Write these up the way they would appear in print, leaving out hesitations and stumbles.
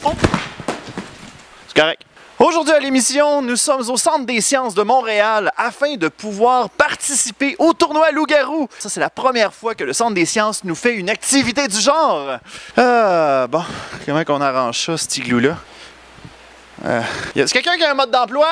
Oh. C'est correct. Aujourd'hui à l'émission, nous sommes au Centre des sciences de Montréal afin de pouvoir participer au tournoi Loup-Garou. Ça, c'est la première fois que le Centre des sciences nous fait une activité du genre. Bon, comment qu'on arrange ça, cet igloo-là? Y a-t-il quelqu'un qui a un mode d'emploi?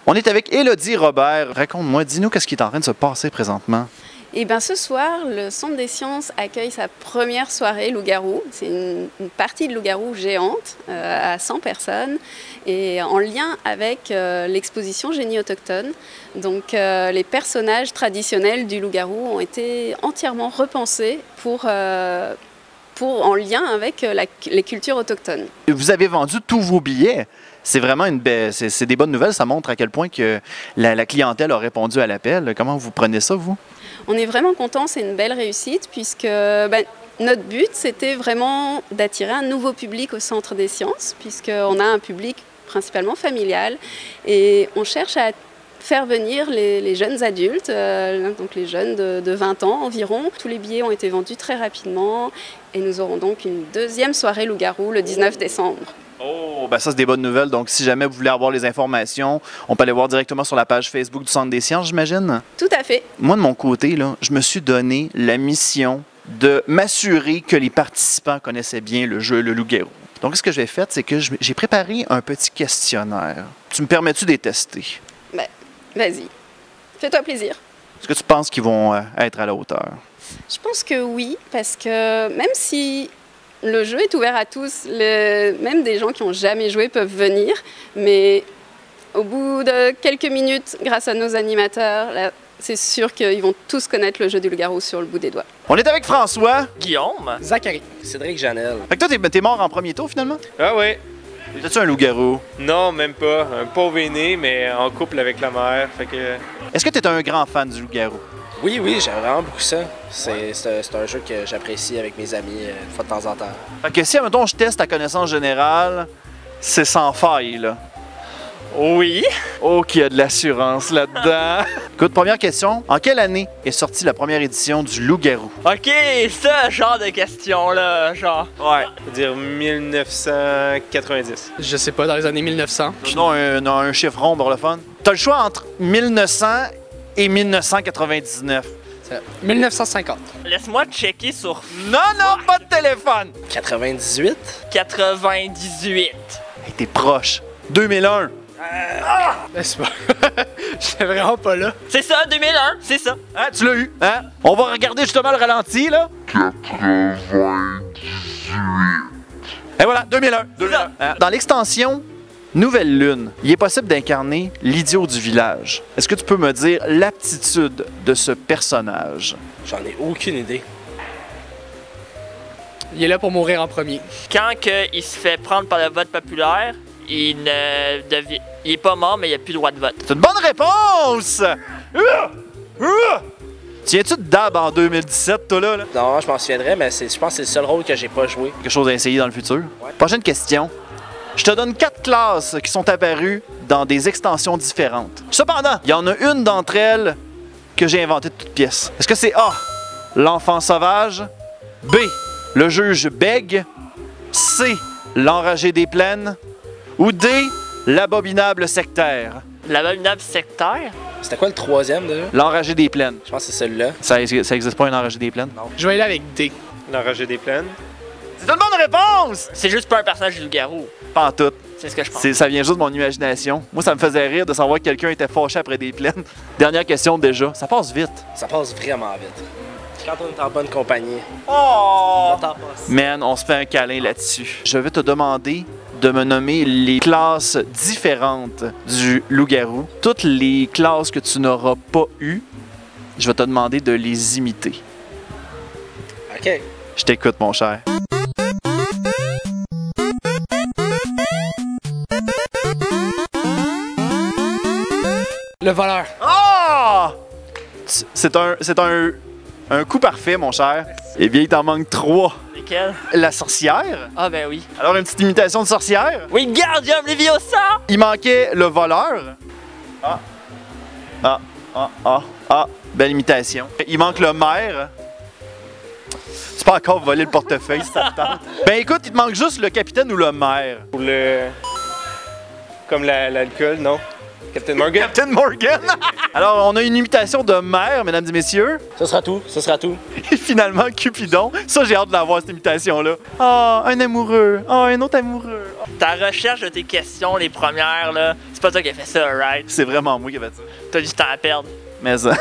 On est avec Élodie Robert. Raconte-moi, dis-nous qu'est-ce qui est en train de se passer présentement. Eh bien, ce soir, le Centre des sciences accueille sa première soirée Loup-Garou. C'est une partie de Loup-Garou géante à 100 personnes et en lien avec l'exposition Génie autochtone. Donc, les personnages traditionnels du Loup-Garou ont été entièrement repensés en lien avec les cultures autochtones. Vous avez vendu tous vos billets. C'est vraiment c'est des bonnes nouvelles. Ça montre à quel point que la clientèle a répondu à l'appel. Comment vous prenez ça, vous? On est vraiment contents. C'est une belle réussite puisque notre but, c'était vraiment d'attirer un nouveau public au Centre des sciences puisqu'on a un public principalement familial et on cherche à faire venir les jeunes adultes, donc les jeunes de 20 ans environ. Tous les billets ont été vendus très rapidement et nous aurons donc une deuxième soirée Loup-Garou le 19 décembre. Oh, ben ça, c'est des bonnes nouvelles. Donc, si jamais vous voulez avoir les informations, on peut aller voir directement sur la page Facebook du Centre des sciences, j'imagine? Tout à fait. Moi, de mon côté, là, je me suis donné la mission de m'assurer que les participants connaissaient bien le jeu Le Loup-Garou. Donc, ce que j'ai fait, c'est que j'ai préparé un petit questionnaire. Tu me permets-tu de les tester? Ben, vas-y. Fais-toi plaisir. Est-ce que tu penses qu'ils vont être à la hauteur? Je pense que oui, parce que même si le jeu est ouvert à tous, même des gens qui n'ont jamais joué peuvent venir, mais au bout de quelques minutes, grâce à nos animateurs, là, c'est sûr qu'ils vont tous connaître le jeu du Loup-Garou sur le bout des doigts. On est avec François. Guillaume. Zachary. Cédric Janel. Fait que toi, t'es mort en premier tour, finalement? Ah oui. T'as-tu un loup-garou? Non, même pas. Un pauvre aîné, mais en couple avec la mère. Fait que... Est-ce que t'es un grand fan du loup-garou? Oui, j'aime vraiment beaucoup ça. C'est un jeu que j'apprécie avec mes amis une fois de temps en temps. Fait que si, admettons, je teste ta connaissance générale, c'est sans faille, là. Oui. Oh, qu'il y a de l'assurance là-dedans! Écoute, première question. En quelle année est sortie la première édition du Loup-Garou? OK, ça, genre de question-là, genre. Ouais. Je veux dire 1990. Je sais pas, dans les années 1900. Non, un chiffre rond pour le fun. T'as le choix entre 1900 et 1999. 1950. Laisse-moi checker sur Non, pas de téléphone! 98? 98. Hey, t'es proche. 2001. C'est pas... J'étais vraiment pas là. C'est ça, 2001, c'est ça. Hein, tu l'as eu, hein? On va regarder justement le ralenti, là. 98. Et voilà, 2001. Hein? Dans l'extension Nouvelle Lune, il est possible d'incarner l'idiot du village. Est-ce que tu peux me dire l'aptitude de ce personnage? J'en ai aucune idée. Il est là pour mourir en premier. Quand il se fait prendre par le vote populaire, il est pas mort, mais il a plus le droit de vote. C'est une bonne réponse! Tiens-tu de Dab en 2017, toi, là? Non, je m'en souviendrai, mais je pense que c'est le seul rôle que j'ai pas joué. Quelque chose à essayer dans le futur? Ouais. Prochaine question. Je te donne 4 classes qui sont apparues dans des extensions différentes. Cependant, il y en a une d'entre elles que j'ai inventée de toutes pièces. Est-ce que c'est A, l'enfant sauvage, B, le juge bègue, C, l'enragé des plaines, ou D, l'abominable sectaire? L'abominable sectaire? C'était quoi le troisième déjà? L'enragé des plaines. Je pense que c'est celui-là. Ça existe pas, un enragé des plaines? Non. Je vais aller avec D. L'enragé des plaines. C'est une bonne réponse! C'est juste pas un personnage du loup-garou. Pas en tout. C'est ce que je pense. Ça vient juste de mon imagination. Moi, ça me faisait rire de savoir que quelqu'un était fâché après des plaines. Dernière question déjà. Ça passe vite. Ça passe vraiment vite. Quand on est en bonne compagnie. Oh! Le temps passe. Man, on se fait un câlin là-dessus. Je vais te demander de me nommer les classes différentes du loup-garou. Toutes les classes que tu n'auras pas eues, je vais te demander de les imiter. OK. Je t'écoute, mon cher. Le voleur. Ah! C'est un coup parfait, mon cher. Eh bien, il t'en manque 3. Lesquels? La sorcière. Ah ben oui. Alors, une petite imitation de sorcière. Wingardium Leviosa! Il manquait le voleur. Belle imitation. Il manque le maire. Tu peux encore voler le portefeuille si ça te tente. Ben écoute, il te manque juste le capitaine ou le maire. Ou le... Comme l'alcool, non? Captain Morgan? Captain Morgan! Alors, on a une imitation de maire, mesdames et messieurs. Ça sera tout, ça sera tout. Et finalement, Cupidon. Ça, j'ai hâte de la voir, cette imitation-là. Ah, un amoureux. Ah, un autre amoureux. Ta recherche de tes questions, les premières, là, c'est pas toi qui as fait ça, right? C'est vraiment moi qui ai fait ça. T'as du temps à perdre. Mais ça.